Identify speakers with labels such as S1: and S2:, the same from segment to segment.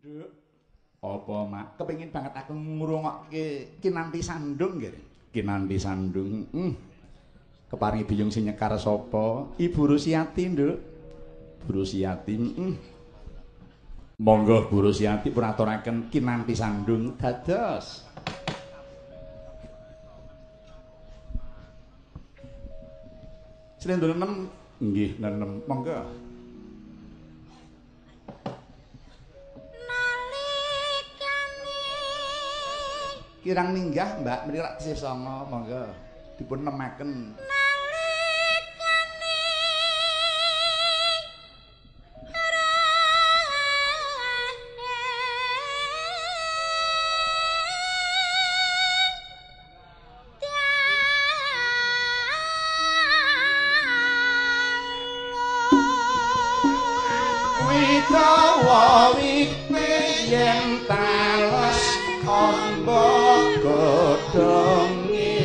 S1: Nduk. Apa mak kepengin banget aku ngrungokke Kinanti Sandung nggih. Kinanti Sandung. Keparingi biyung sing nyekar sapa? Ibu Rusiati, Nduk. Bu Rusiati. Monggo Bu Rusiati pun aturaken Kinanti Sandung dados. Slendro 6 nggih 6 monggo. Kirang minggah Mbak mriku tesih 9 monggo dipun nemaken. Witawa wikne yen tales amba godhonge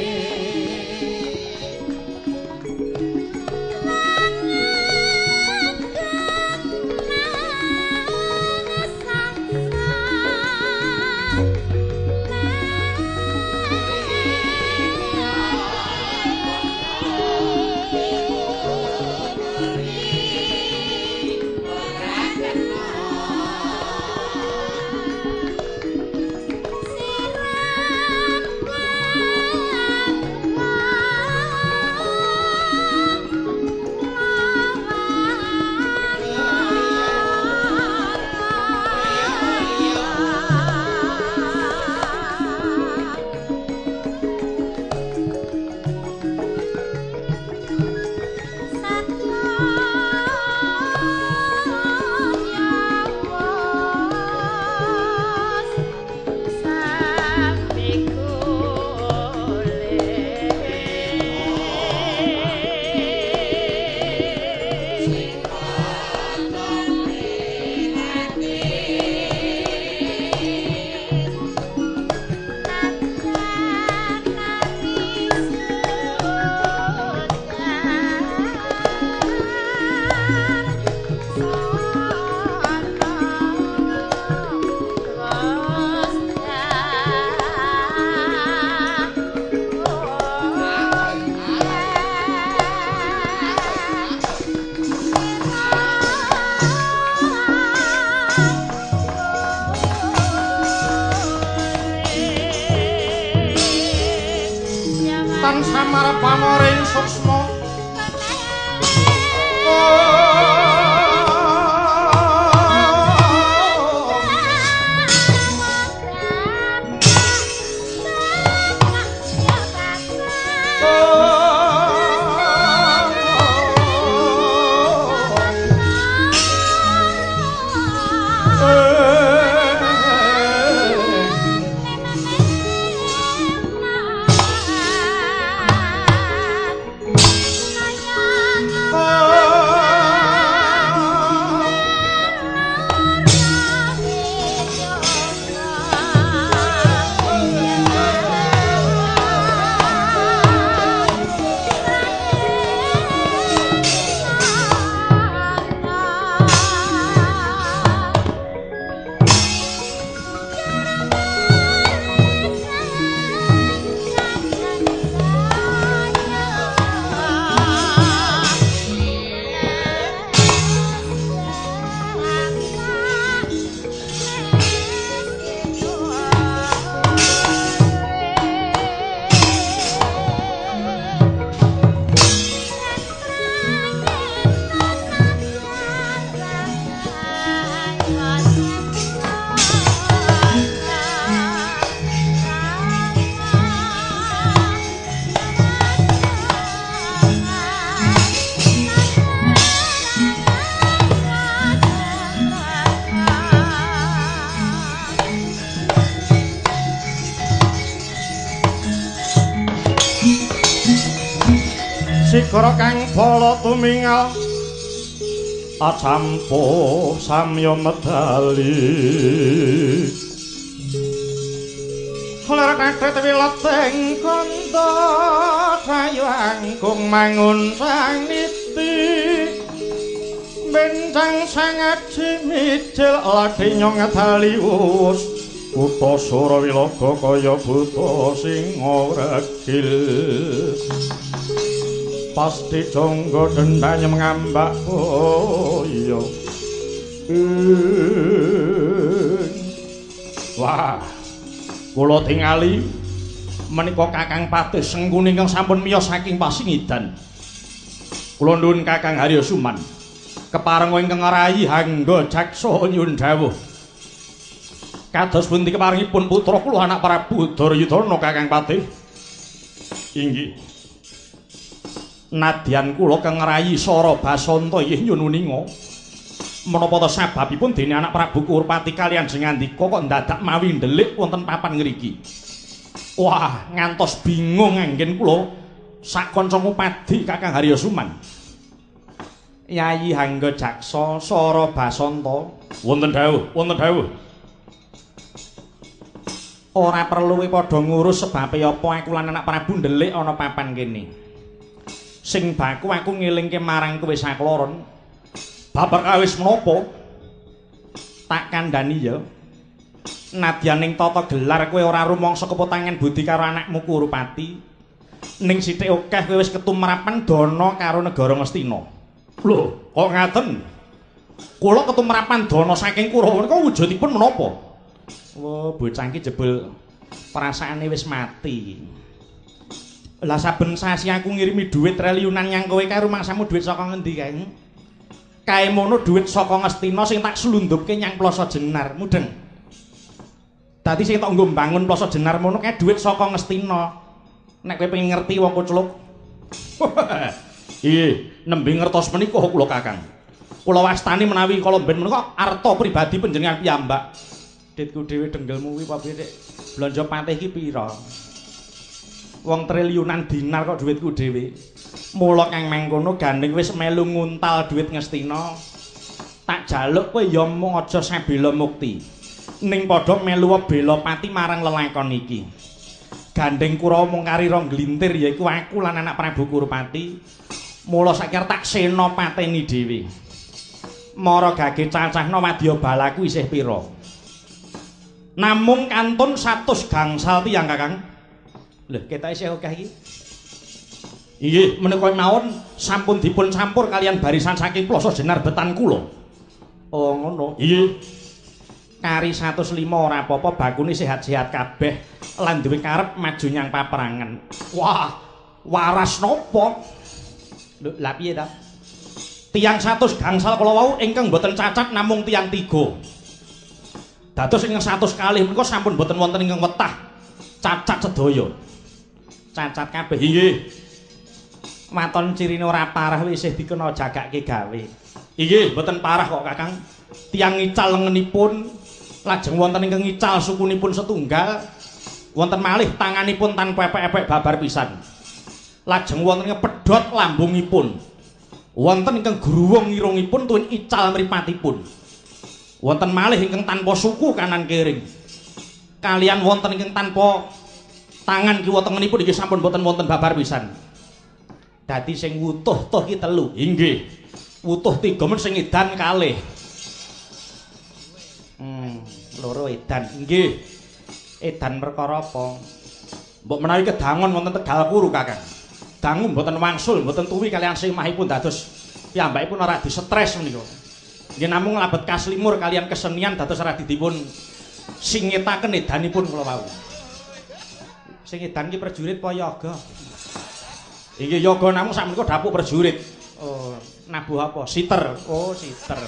S1: samar pamoring suksma Sigara kang bala tumingal acampuh samya medali ler kathah wileteng kanda kayu angkung mangun sang niti
S2: Bencang sangat cimicil lagi nyong taliwus Kutha Surawilaga kaya buta sing regil Pasti jangga dendanya mengambak boyo Wah kula tingali menika Kakang Patih Sengkuni ingkang sampun miyos saking Pasingidan kula nuwun Kakang Harya Suman keparenga ingkang rayi Hangga Jaksa nyuwun dawuh kados pundi keparengipun putra kula anak Prabu Duryudana Kakang Patih inggih nadyan kula kang rayi Sara Basanta inggih nyuwun uninga menapa ta sababipun dene anak Prabu Kurpati kaliyan sing ngandika kok dadak mawi ndelik wonten papan ngriki wah ngantos bingung anggen kula sak kanca Padi Kakang Harya Suman Yayi Hangga Jaksa Sara Basanta wonten dawuh ora perlu padha ngurus sebab apa aku lan anak Prabu ndelik ana papan kene sing baku aku ngelingke marang kowe sakloron babar kawis menapa tak kandhani ya nadyan ning tata gelar kowe ora rumangsa keputangan budi karo anakmu Kurupati ning sithik akeh kowe wis ketumrapan dana karo negara Ngastina lho kok ngaten kula ketumrapan dana saking Kurawa menika wujudipun menapa oh bocah iki jebul perasaane wis mati lah saben sasi aku ngirimi dhuwit triliunan nyang kowe kae rumangsamu dhuwit saka ngendi kae kae mono dhuwit saka Ngastina sing tak slundupke nyang Plasa Jenar mudeng dadi sing tak nggo mbangun Plasa Jenar mono kae dhuwit saka Ngastina nek kowe pengen ngerti wong Kucluk iya nembe ngertos menika kula Kakang kula wastani menawi kala ben menika arta pribadi panjenengan piyambak ditku dhewe denggelmu kuwi apa piye blanja patih iki pira wong triliunan dinar kok dhuwitku dhewe mula kang mengkono gandeng wis melu nguntal dhuwit Ngastina tak jaluk kowe ya mung aja sabela mukti ning padha melu bela pati marang lelakon iki gandeng Kurawa mung karira nglintir yaiku aku lan anak Prabu Kurupati mula sakira tak sena pateni dhewe mara gage cacahna wadya balaku isih pira namung kantun 100 gangsal tiyang Kakang lho ketok isih akeh iki inggih menika mawon sampun dipun campur kalian barisan saking Plasa Jenar betan kula oh ngono inggih kari 105 ora apa-apa bakune sehat-sehat kabeh lan duwe karep maju nyang paperangan wah waras napa lho lha piye ta tiyang 100 gangsal kala wau ingkang boten cacat namung tiyang 3 dados ingkang 100 kalih menika sampun boten wonten ingkang wetah cacat sedaya cacat kabeh inggih waton cirine ora parah wis isih dikena jagake gawe inggih boten parah kok Kakang tiyang ngical lengenipun lajeng wonten ingkang ngical sukunipun setunggal wonten malih tanganipun tanpa epek-epek babar pisan lajeng wonten ingkang pedhot lambungipun wonten ingkang gruwung irungipun tuwin ical mripatipun wonten malih ingkang tanpa suku kanan kering kalian wonten ingkang tanpa tangan kiwa tengenipun iki sampun boten wonten babar pisan dadi sing wutuh toh ki 3 inggih wutuh 3 men sing edan kalih loro edan nggih edan perkara apa mbok menawi kedangon wonten Tegal Kuru Kakang dangu mboten wangsul mboten tuwi kalian simahipun dados piyambakipun ora distres menika nggih namung labet kaslimur kalian kesenian dados ora dipun singetaken edanipun kula wau sing edan ki prajurit apa yoga inggih yoga namung sak menika dapuk prajurit oh nabuh apa siter oh siter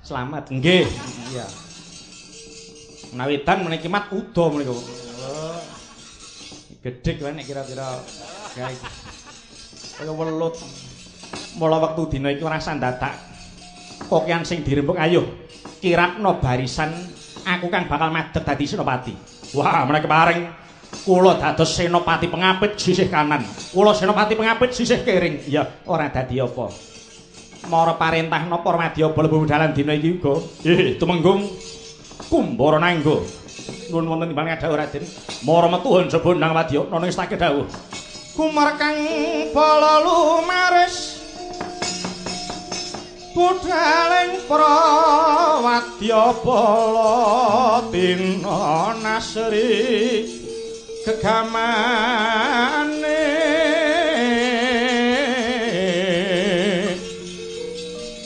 S2: selamat nggih iya menawi edan meniki mat uda menika oh gedhe wae nek kira-kira gawe kaya welut mula wektu dina iki ora sandadak kokian sing dirembuk ayo kirapno barisan aku kang bakal madhep dadi senopati wah menawi kepareng kula dados senopati pengapit sisih kanan kula senopati pengapit sisih kering ya ora dadi apa mara parentah napa Madya Bala dalan dina iki uga tumenggung Kumbara Nangga nuwun wonten timbang dawuh Raden mara metu njaba nang Madya nana istake dawuh Kumar kang bala lumaris Pudaling prawadya bala dina nasri gegamane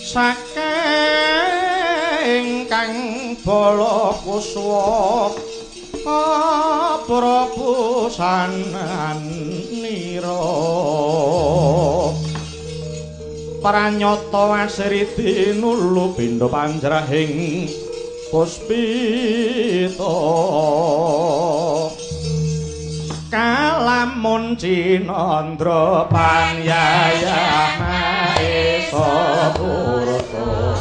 S2: saking kang bala kuswa prapusananira pranyata asri tinulu pindha panjrahing puspita kalamun cinandra panyayana esa purta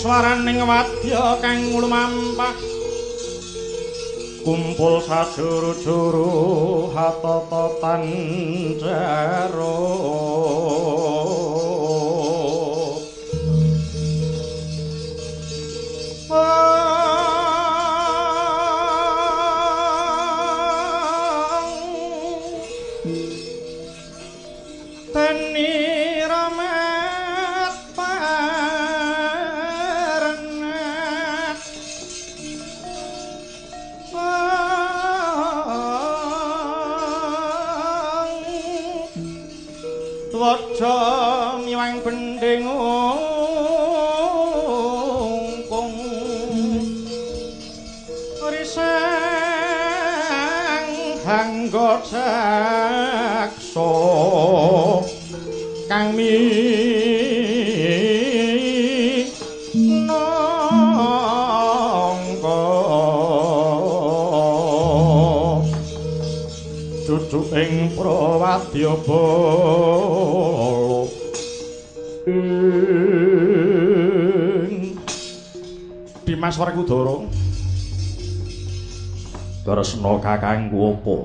S2: swaraning wadya kang lumampah kumpul sajuru-juru hatata jaro Waca miwang bending ungkung risang hangga jaksa kang minangka cucu ing Prawadyabala Dimas Werkudara Kresna kakangku apa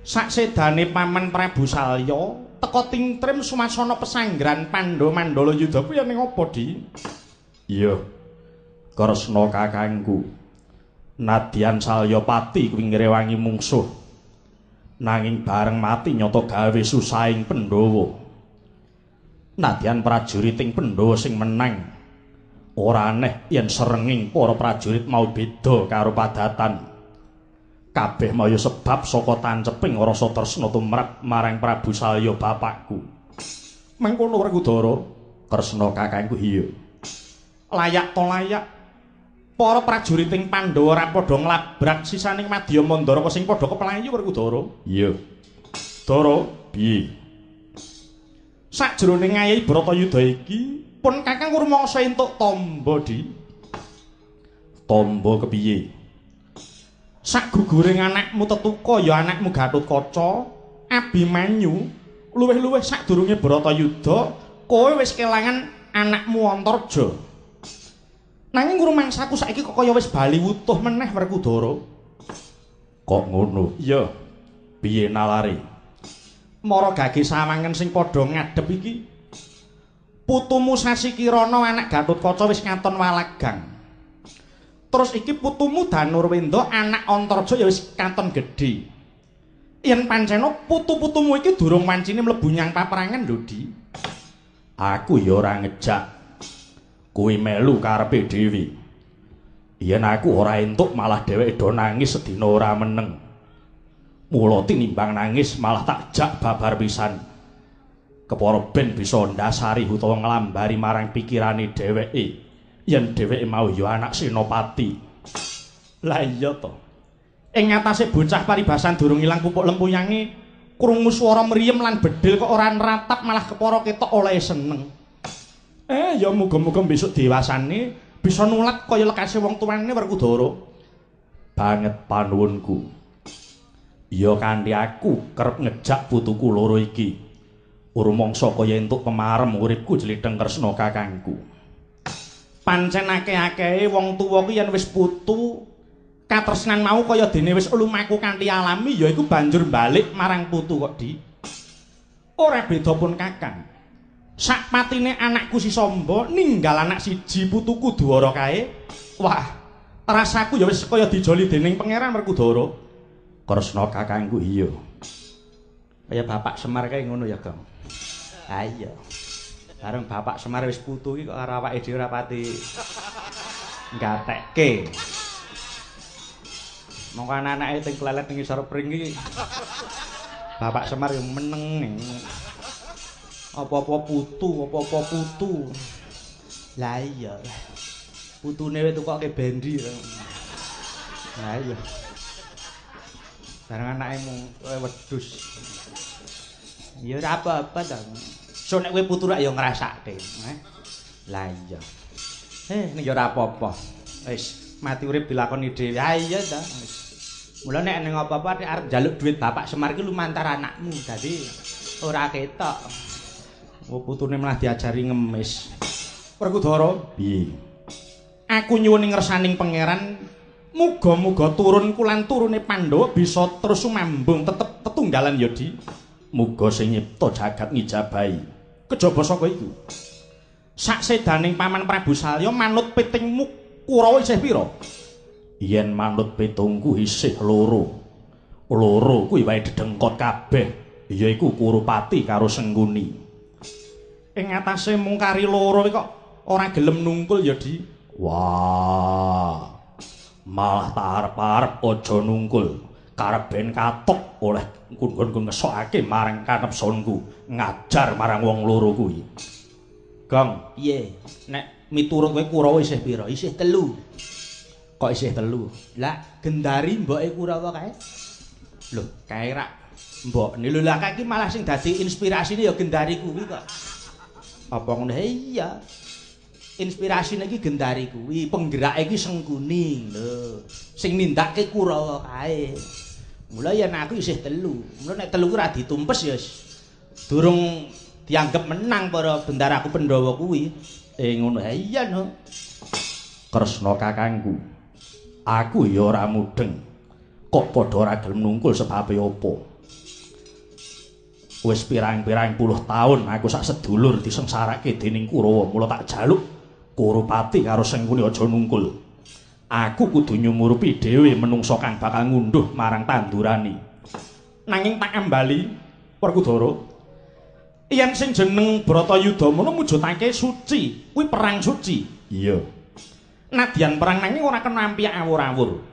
S2: saksedane paman Prabu Salya teka tingtrim sumasana pesanggrahan Pandha-Mandala Yudha kuwi ning apa Di iya Kresna kakangku nadyan Salyapati kuwi ngrewangi mungsuh nanging bareng mati nyata gawe susahing Pandhawa nadyan prajuriting Pandhawa sing menang ora aneh yen serenging para prajurit mau beda karo padatan kabeh maya sebab saka tanceping rasa tresna tumrap marang Prabu Salya bapakku mengkono Werkudara Kresna kakangku iya layak to layak para prajuriting Pandhawa ora padha nglabrak sisaning Madya Mandara sing padha keplayu Werkudara iya Dara piye sakjroning ngayahi Bratayuda iki pun kakang rumangsa entuk tamba Di tamba kepiye saguguring anakmu Tetuka ya anakmu Gatotkaca Abimanyu luwih-luwih sadurunge Bratayuda kowe wis kelangan anakmu Antarja nanging rumangsaku saiki kok kaya wis bali wutuh meneh Werkudara kok ngono iya piye nalare mara gage sawangen sing padha ngadhep iki putumu Sasi Kirana anak Gatotkaca wis ngaton walagang. Terus iki putumu Danurwenda anak Antarja ya wis katon gedhe. Yen pancena putu-putumu iki durung wancine mlebu nyang paperangan lho Di. Aku ya ora ngejak. Kuwi melu karepe dhewe. Yen aku ora entuk malah dheweke do nangis sedina ora meneng. Mula tinimbang nangis malah tak jak babar pisan. Kepara ben bisa ndasari utawa nglambari marang pikirane dheweke yen dheweke mau ya anak senopati. Lah iya to. Ing ngatasé bocah paribasan durung ilang pupuk lempuyange krungu swara mriyem lan bedhil kok ora nratap malah kepara ketok oleh seneng. Ya muga-muga besok dewasane bisa nulat kaya lekase wong tuane Werkudara. Banget panuwunku. Ya kanthi aku kerep ngejak putuku loro iki. Rumangsa kaya entuk pemarem uripku jlitheng Kresna kakangku. Pancen akeh-akehe wong tuwa ki yen wis putu katresnan mau kaya dene wis lumaku kanthi alami ya iku banjur balik marang putu kok Di. Ora beda pun kakang. Sak patine anakku si Samba ninggal anak siji putuku Dwara kae. Wah, rasaku ya wis kaya dijoli dening pangeran Werkudara. Kresna kakangku iya. Kaya Bapak Semar kae ngono ya, Gong. Ha iya. Bareng Bapak Semar wis putu iki kok karo awake dhewe ora pati gatekke. Mongko anak-anake sing klelet ning isor pring iki. Bapak Semar yo meneng. Apa-apa putu, apa-apa putu. Lah iya. Putune wis tukoke bendi. Lah iya. Bareng anake mung wedhus. Ya ora apa-apa ta. So nek kowe putu rak ya ngrasake, Lah iya. Nek ya ora apa-apa. Wis mati urip dilakoni dhewe. Ha iya ta. Mula nek ning apa-apa nek arep njaluk duit Bapak Semar ki lumantar anakmu. Dadi ora ketok. Putune malah diajari ngemis. Werkudara,
S1: piye?
S2: Aku nyuwun ngersaning pangeran muga-muga turunku lan turune Pandhawa bisa terus sumambung tetep tetunggalan Yodi.
S1: Muga sing nyipta jagat ngijabahi.
S2: Kejaba saka iku. Saksedaning Paman Prabu Salya manut pitingmu Kurawa isih pira?
S1: Yen manut pitungku isih loro. Loro kuwi wae dedengkot kabeh, yaiku Kurupati karo Sengkuni.
S2: Ing atase mung kari loro kok ora gelem nungkul ya, Di.
S1: Wah. Malah tak arep-arep aja nungkul. Karep ben katok oleh nggon ngesokake marang kanepsonku, ngajar marang wong loro kuwi.
S2: Gong, piye? Nek miturut kowe Kurawa isih pira? Isih 3. Kok isih 3? Lah, Gendari mboke Kurawa kae. Lho, kae rak mbokne lho lah kae iki malah sing dadi inspirasine ya Gendari kuwi kok. Apa ngono? Iya. Inspirasine iki Gendari kuwi, penggerake iki Sengkuni lho. Sing nindakke Kurawa kae. Mula yen aku isih 3. Mula nek 3 ku ora ditumpes ya durung dianggep menang para bendaraku Pandhawa kuwi. Ngono. Iya no.
S1: Kresna kakangku. Aku ya ora mudeng. Kok padha ora gelem nungkul sebabe apa? Wis pirang-pirang puluh taun aku sak sedulur disengsarake dening Kurawa, mula tak jaluk Kurupati karo Sengkuni aja nungkul. Aku kudu nyumurupi dhewe menungsa kang bakal ngunduh marang tandurani. Nanging tak ambali, Werkudara, yen sing jeneng Bratayuda mono mujudake suci, kuwi perang suci. Iya. Nadyan perang nanging ora kena ampiak awur-awur.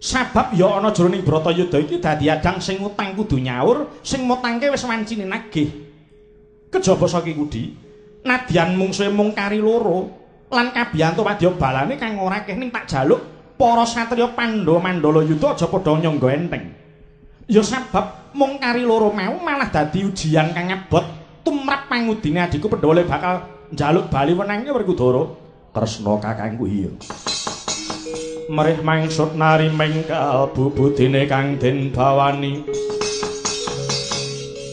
S1: Sabab ya ana jroning Bratayuda iki dadi adang sing utang kudu nyaur, sing mutangke wis wancine nagih. Kejaba saka iku Di, nadyan mungsuhe mung kari loro lan kabiyantu wadya balane kang ora akeh ning tak jaluk para satriya Pandhawa Mandala Yuda aja padha nyangga enteng. Ya sabab mung kari loro mau malah dadi ujian kang abot tumrap pangudine adhiku Pandhawa bakal njaluk bali wenange Werkudara. Kresna kakangku iya.
S2: Merih mangsut nari mengkal bubudine kang den bawani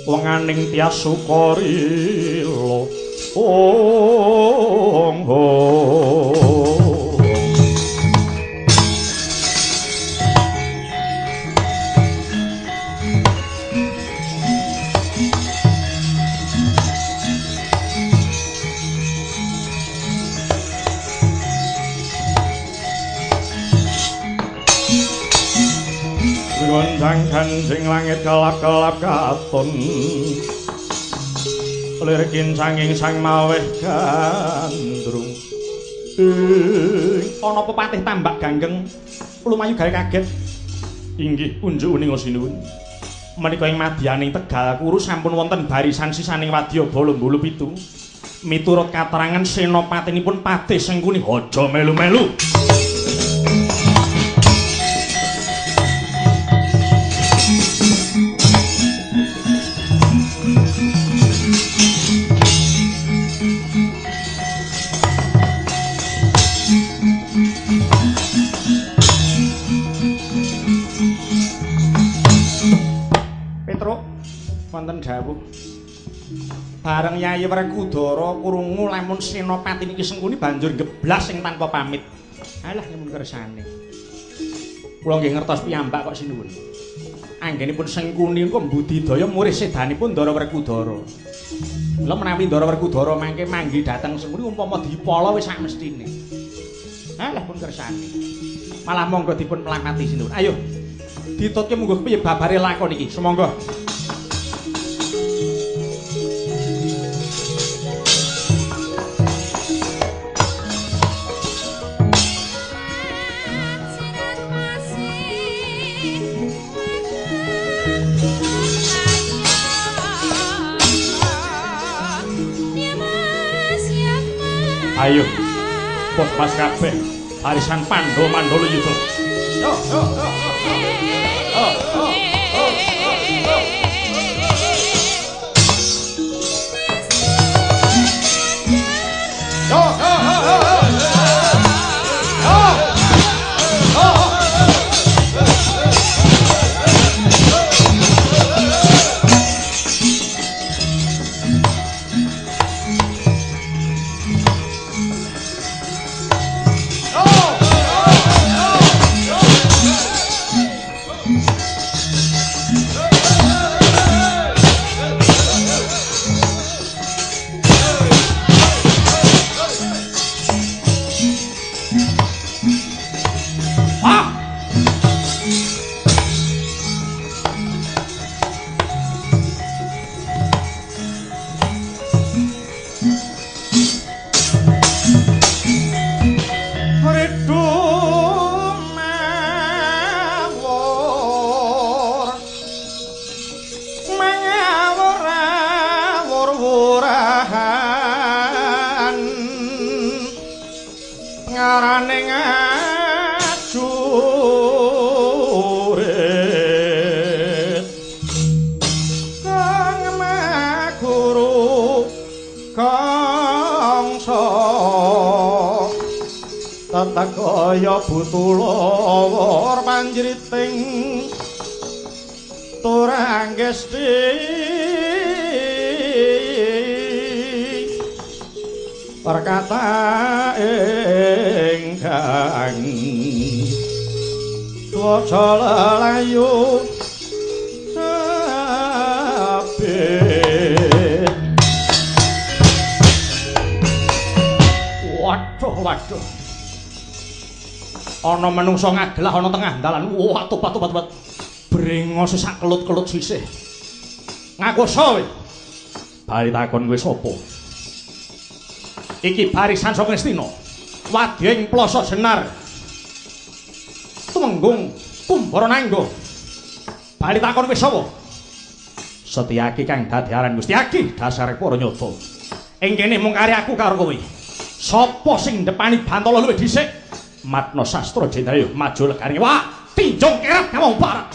S2: wenganing tias sukarila Gondang kancing langit kelap-kelap katon lirikin sanging sang maweh gandrung ana pepatih tambak ganggeng lumayu gawe kaget inggih unjuk uning sinuwun menika ing madyaning Tegal Kuru sampun wonten barisan sisaning wadyabala Bulu Pitu miturut katerangan senopatinipun Patih Sengkuni aja melu-melu. Wonten dawuh bareng Yayi Werkudara krungu lamun Senopati niki Sengkuni banjur geblas sing tanpa pamit. Alah nyuwun kersane. Kula nggih ngertos piyambak kok sinuwun. Anggenipun Sengkuni kok mbudidaya murih sedanipun Ndara Werkudara. Lha menawi Ndara Werkudara mangke manggi dhateng Sengkuni umpama dipala wis sak mestine. Alah pun kersane. Malah monggo dipun pelamati sinuwun. Ayo ditutke monggo kepiye babare lakon iki. Sumangga. Ayo, pos pas kabeh, barisan Pandhawa Mandala Yuda. Yo, yo, yo, yo, yo, paring ajurit kang maguru kangsa tatakaya butulawar panjriting turanggesti perkata ingkang twaca lelayu sabit. Waduh ana menungsa ngagelah ana tengah dalan. Wah tobat brengos sak kelut-kelut sisih ngaku sowe bali takon kowe sapa iki barisan saka Ngastina wadyeng Plasa Jenar tumenggung Kumbara Nangga bali takon kowe sapa Setyaki kang dadi aran Gusti Agi dasare para nyata ing kene mung kare aku karo kowe sapa sing ndepani Bantala luwih dhisik Matna Sastra Jendraya maju legane wah tinjung keret ngomong barat.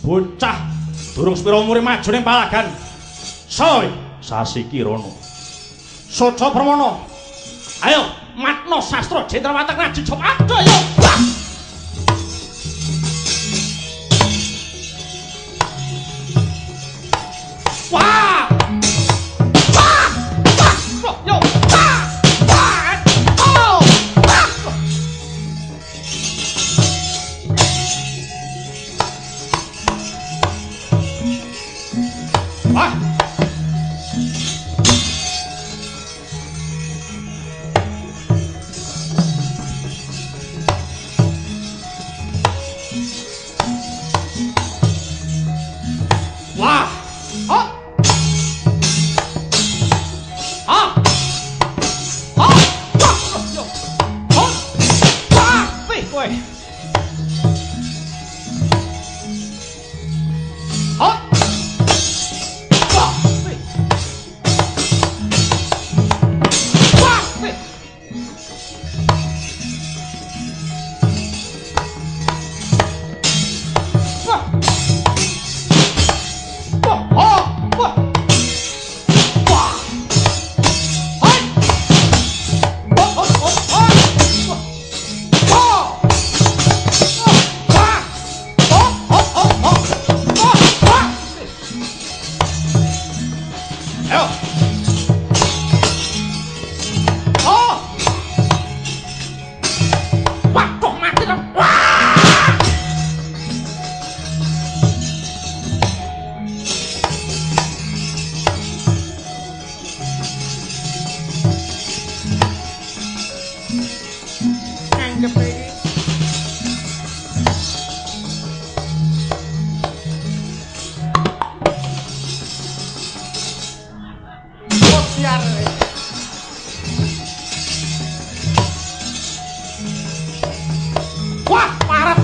S2: bocah durung sepira umure maju ning palagan. Soe Sasi Kirana. Soca Permana. Ayo, matno sastra Jendrawatek Raji Joko. Ayo. Wah! Wah! Wah! Yo! Wah! Wah! Oh! Wah! Wah! Wah! Oh! Ah! Ah! Yo! Oh! Wah! Wih, kowe. Ah! Wah! Wih. Wah! Wih. Wah! Wah! Oh! Wah! Wah! Hai! Oh, oh, oh, oh! Wah! Oh! Wah! Oh, oh, oh, oh! Wah! Wah! Ayo! Oh! Wah! Kok mati dong? Wah! Anggap iki. Biar. Wah, parah.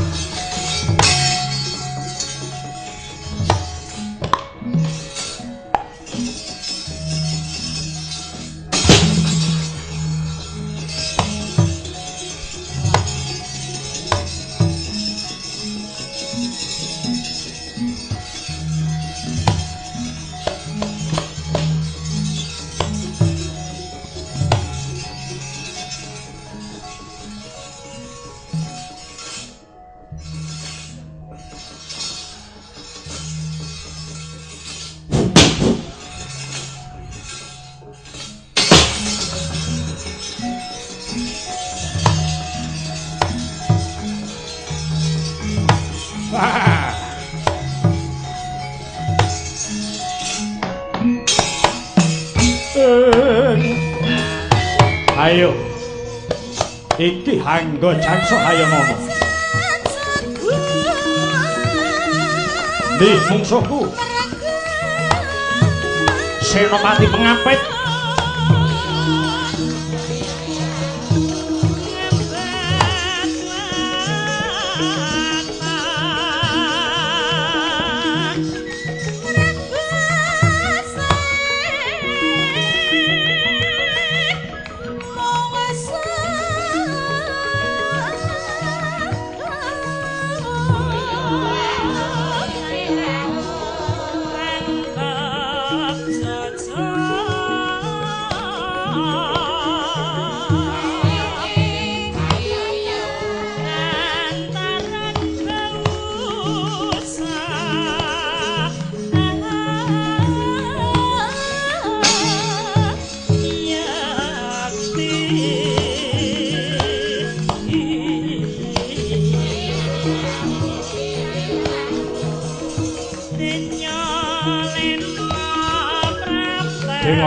S2: Wah. Ayo. Iki Hangga Jaksa ayo ngomong. Di mungsuhku. Senopati Pengapit.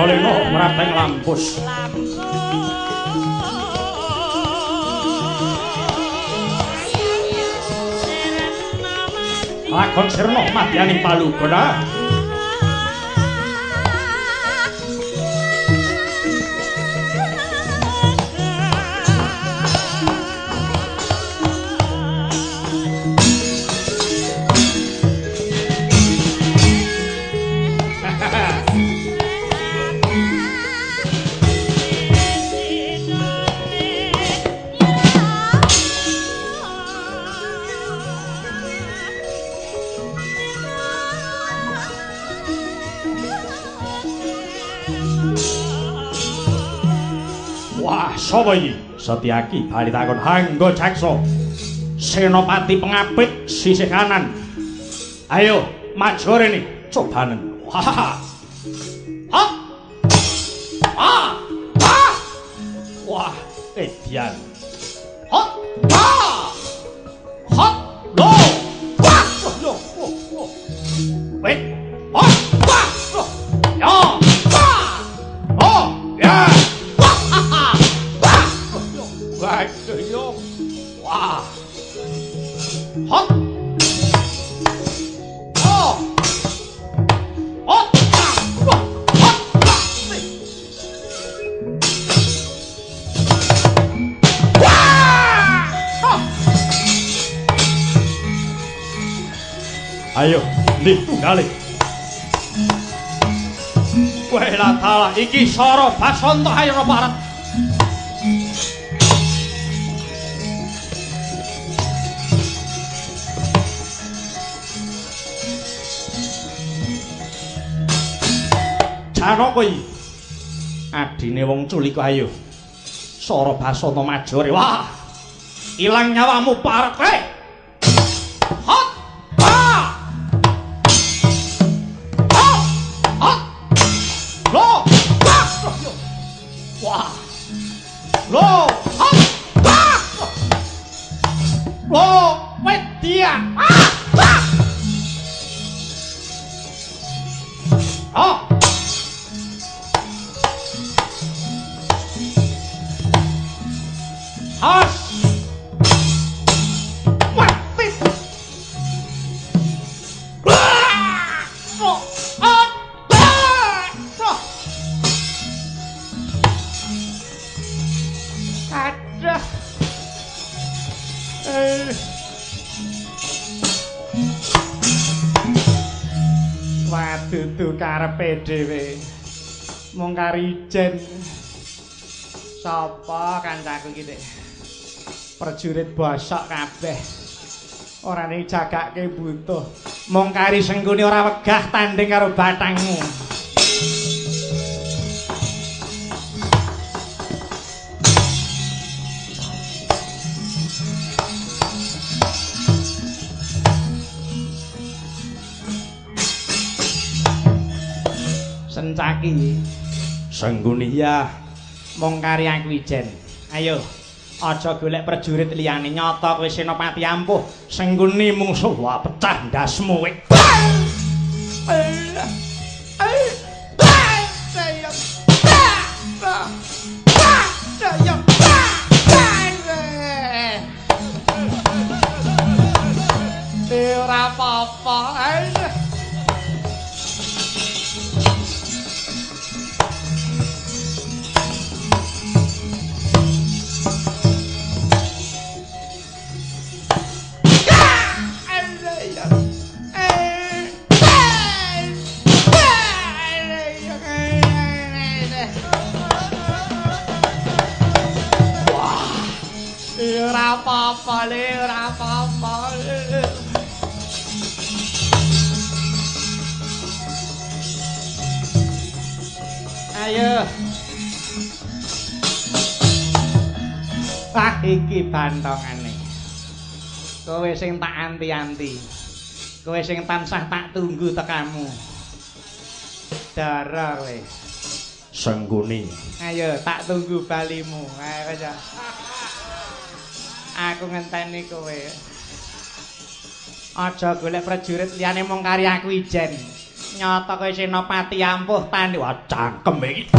S2: Leno mrateng lampus. Lakon sirna madyaning paluguna. Wah, sapa iki? Setyaki bali takon Hangga Jaksa. Senopati pengapit sisih kanan. Ayo, maju rene, cobanen. Wah. Hop. Ah. Ah. Wah, edian. Hop. Ah. Hop. Lo. Wah. Yo. Wait. Hop. Wah. Yo. Wah. Oh, ya. Wah. Wah. Wah, yo. Wah. Hop. Oh. Hop. Ayo, ndi tunggale. Kowe latala iki Sara Basanta ayo parat. Janaka iki adine wong culik ayo. Sara Basanta majore. Wah. Ilang nyawamu parat kowe. Hot. Lo, wah, lo, hop, wah, lo, wedia, oh, has, mati, ada waduh karepe dhewe mung karijen sapa kancaku iki prajurit bosok kabeh ora ning jagake butuh mung kari sengkuni ora wegah tanding karo bathangmu. Sencaki sengguni ya mung kari aku ijen. Ayo aja golek prajurit liyane nyata kowe senopati ampuh sengguni mungsuh wah pecah ndasmu kowe. Ora apa-apa. Ora apa-apa le, ora apa-apa. Ayo. Ah iki bantongane. Kowe sing tak anti-anti. Kowe sing tansah tak tunggu tekamu. Dara kowe. Sengguni. Ayo tak tunggu balimu. Ayo aja. Aku ngenteni kowe. Aja golek prajurit liyane mung kari aku ijen. Nyata kowe senopati ampuh tani wah cangkem iki.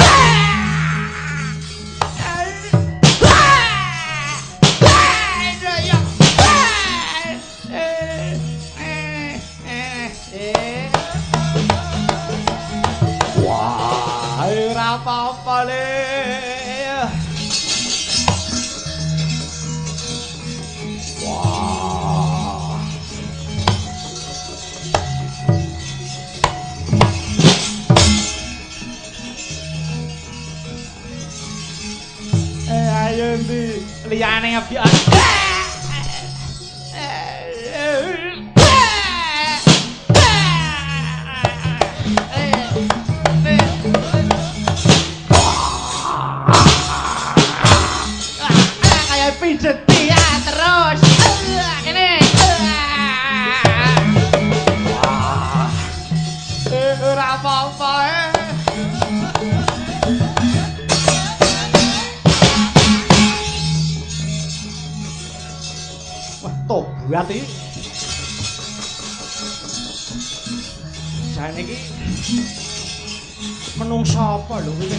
S2: Wah, ora apa-apa le. Wah. Ayo ndi liyane ngebi. buat iki. Jane iki menungso apa lho iki?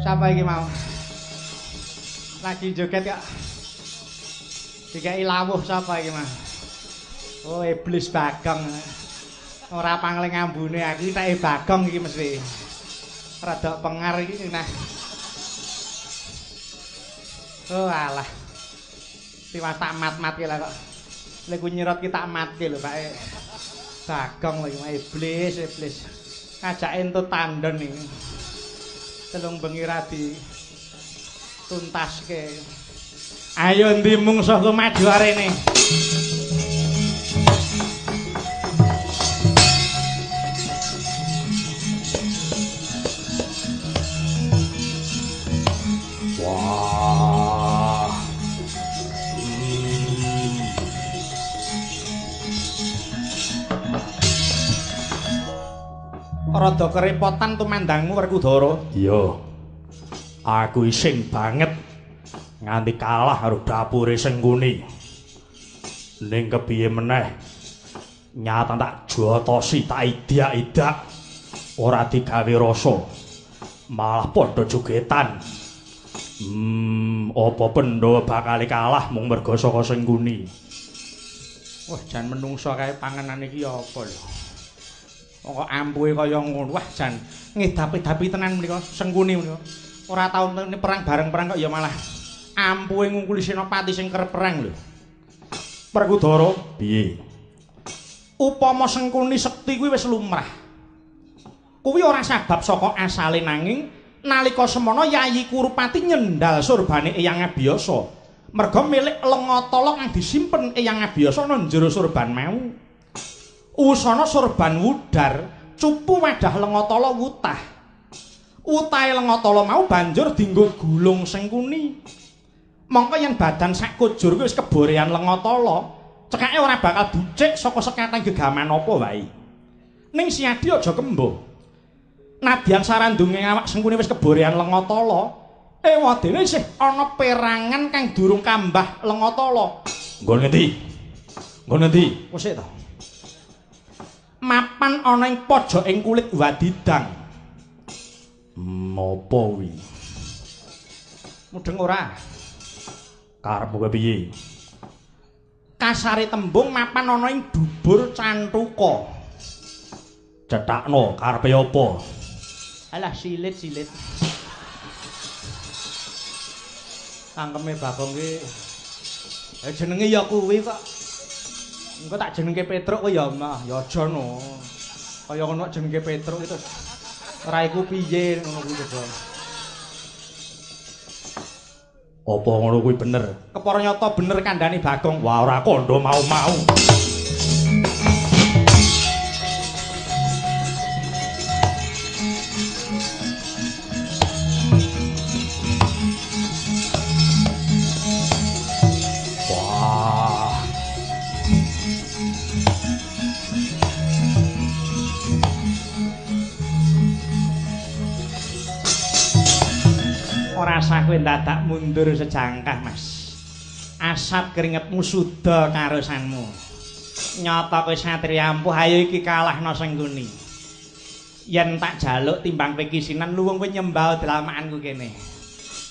S2: Siapa iki mau? Lagi joget kok. Dikai lawuh sapa iki, Mas? Oh, iblis Bagong. Ora pangling ambune aku tak Bagong iki mesti. Rada pengar iki nah. Oh alah. Tiwas tak mat-mat ki lah kok. Lek ku nyerot ki tak matke lho, Pak. Bagong lho iblis. Ngajake entut tandon iki. Telung bengi ra di tuntaske. Ayo ndi mungsuh ku maju arene. Wah. Rada kerepotan tumandangmu Werkudara. Iya. Aku ising banget nganti kalah karo dapure Sengkuni. Ning kepiye meneh nyata tak jotosi tak idak-idak ora digawe rasa. Malah padha jogetan. Apa Pandhawa bakal kalah mung merga saka Sengkuni. Wah, jan menungso kae panganan iki apa lho. Kok ampuhe kaya ngono. Wah, jan ngedapi-dapi tenan menika Sengkuni menika. Ora tau perang bareng-perang kok ya malah ampuhe ngungkuli senopati sing kerep perang lho. Werkudara, piye? Upama Sengkuni sekti kuwi wis lumrah. Kuwi ora sabab saka asale nanging nalika semana Yayi Kurupati nyendal surbane Eyang Abiyasa. Merga milik Lengatala kang disimpen Eyang Abiyasa nang jero surban mau. Usana surban wudar, cupu wadah Lengatala wutah. Utahe Lengatala mau banjur dienggo gulung Sengkuni. Mongko yen badan sak kujur kuwi wis keborean Lengatala, cekake ora bakal bucik saka sekatan gegaman apa wae. Ning Siadi aja kembo. Nadyan sarandunge awak Sengkuni wis keborean Lengatala, ewadene isih ana perangan kang durung kambah Lengatala. Nggon ngendi? Nggon ngendi? Wis to. Mapan ana ing pojoking kulit wadidang. Apa kuwi? Mudeng ora? Karepmu piye? Kasare tembung mapan ana ing dubur Cantuka. Cetakno karepe apa? Alah silit. Cangkeme Bagong ki jenenge ya kuwi kok. Engko tak jenenge Petruk kok ya mah ya aja no. Kaya ngono jenenge Petruk itu. Ora iku piye ngono kuwi coba. Apa ngono kuwi bener? Kepara nyata bener kandhane Bagong. Wah ora kandha mau-mau. Rasa kowe dadak mundur sejangkah, Mas. Asap keringetmu suda karusanmu. Nyata kowe satriya ampuh, ayo iki kalahna Sengkuni. Yen tak jaluk timbang pekisinan luwung kowe nyembah delamakanku kene.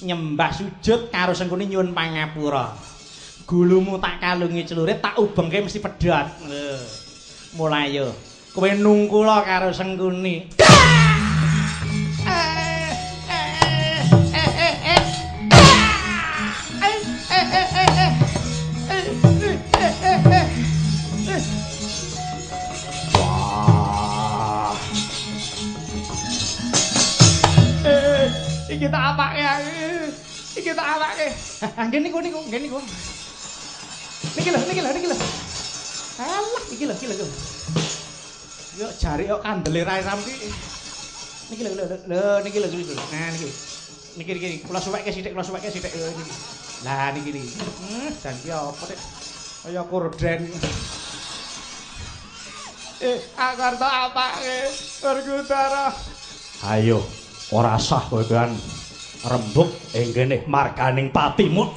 S2: Nyembah sujud karo Sengkuni nyuwun pangapura. Gulumu tak kalungi celurit, tak ubengke mesti pedhot. Mulai yo. Kowe nungkula karo Sengkuni. Iki tak apake. Iki tak apake. Nggih niku. Niki lho. Alah, iki lho. Yo jare kok kandele rae ram ki. Niki lho niki lho. Nah niki. Niki kula suwekke sithik niki. Lah niki. Dan ki apa nek kaya korden. Aku arep apake Werkudara. Ayo, ora sah kowe kan rembug ing kene marganing patimu.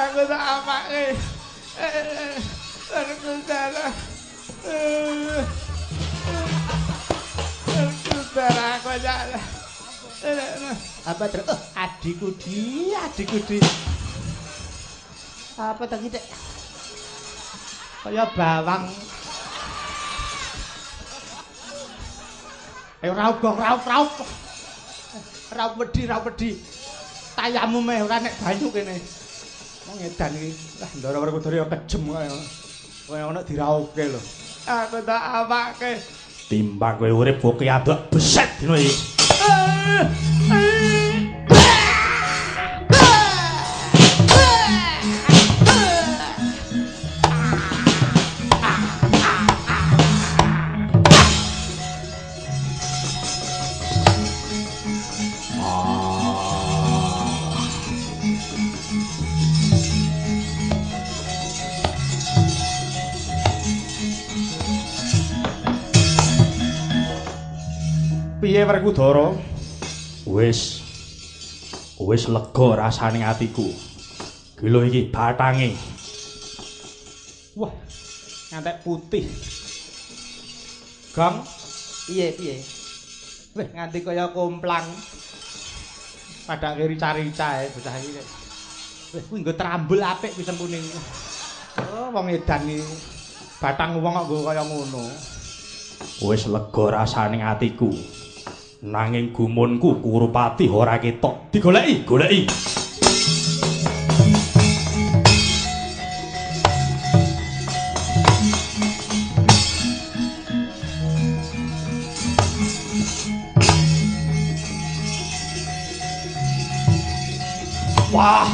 S2: Aku tak apake. Werkudara. Werkudara aku aja. Apa terus? Adikku di. Apa tak iki, Dek? Kaya bawang. Raup. Raup wedi. Tayamu meh ora nek banyu kene. Wong edan iki. Lah ndara Werkudara ya kejem kaya. Kaya ana dirauke lho. Aku tak apake. Timbang kowe urip kok adok beset dino iki. Piye Werkudara? Wis lega rasane atiku. Gila iki batange. Wah, ngantek putih. Gang, piye? Weh, nganti kaya komplang. Padake rica-rica bocah iki. Weh, kuwi nggo trambul apik pisan kuning. Oh, wong edan iki. Batang wong kok nggo kaya ngono. Wis lega rasane atiku. Nanging gumunku Kurupati ora ketok. Digoleki. Wah.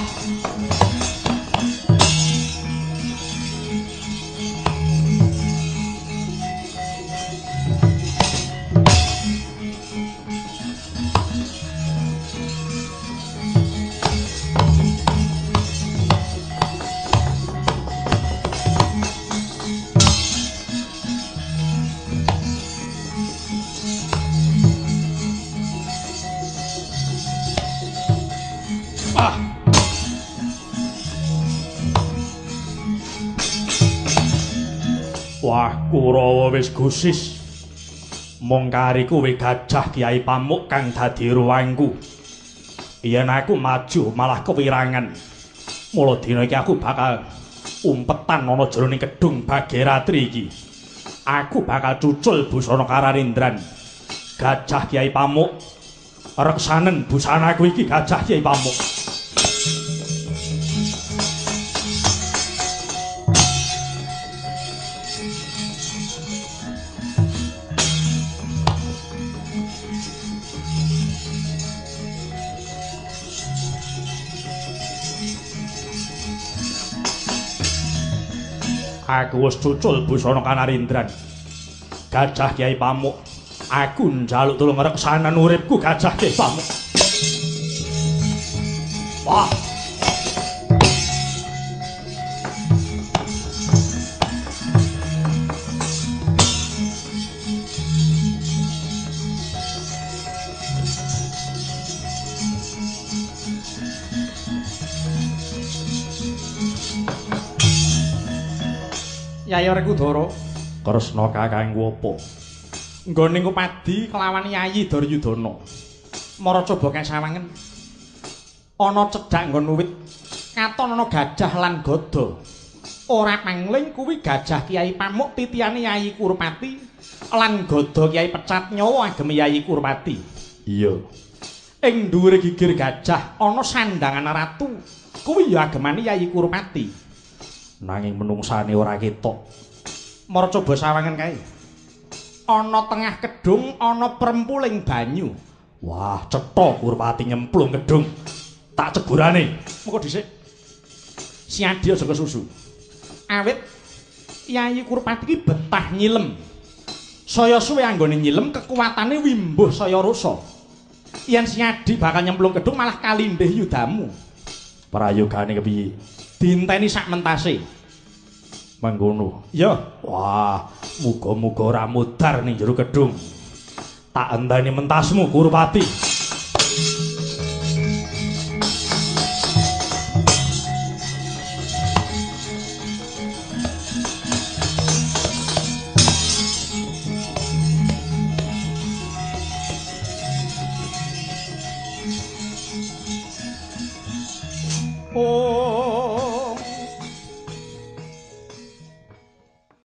S2: Wah, Kurawa wis gusis. Mung kari kowe Gajah Kyai Pamuk kang dadi ruwangku. Yen aku maju malah kewirangan. Mula dina iki aku bakal umpetan ana jroning kedung Bageratri iki. Aku bakal cucul busana Kararindran. Gajah Kyai Pamuk, reksanen busanaku iki Gajah Kyai Pamuk. Aku wis cucul busana Kanarindran. Gajah Kyai Pamuk, aku njaluk tulung reksanan uripku Gajah Kyai Pamuk. Wah. Yai Werkudara, Kresna kakangku apa? Nggone Kupadi kelawan Yayi Duryudana. Mara coba kesawangen. Ana cedhak nggon wit, katon ana gajah lan gada. Ora pangling kuwi Gajah Kyai Pamuk titiyane Yayi Kurupati lan gada Kyai Pecat Nyawa agem Yayi Kurupati. Iya. Ing dhuwure gigir gajah ana sandangan ratu. Kuwi ya agemane Yayi Kurupati. Nanging menungsane ora ketok. Mara coba sawangan kae. Ana tengah kedung ana perempuling banyu. Wah, cetha Kurupati nyemplung kedung. Tak cegurane. Mengko dhisik. Si Adi aja kesusu. Awit Yayi Kurupati ki betah nyilem. Saya suwe anggone nyilem kekuatane wimbuh saya rusa. Yen si Adi bakal nyemplung kedung malah kalindih yudamu. Prayogane kepiye? Dinteni sak mentase. Manggono. Ya. Wah, muga-muga ora mudar ning jero kedung. Tak enteni mentasmu Kurupati. Oh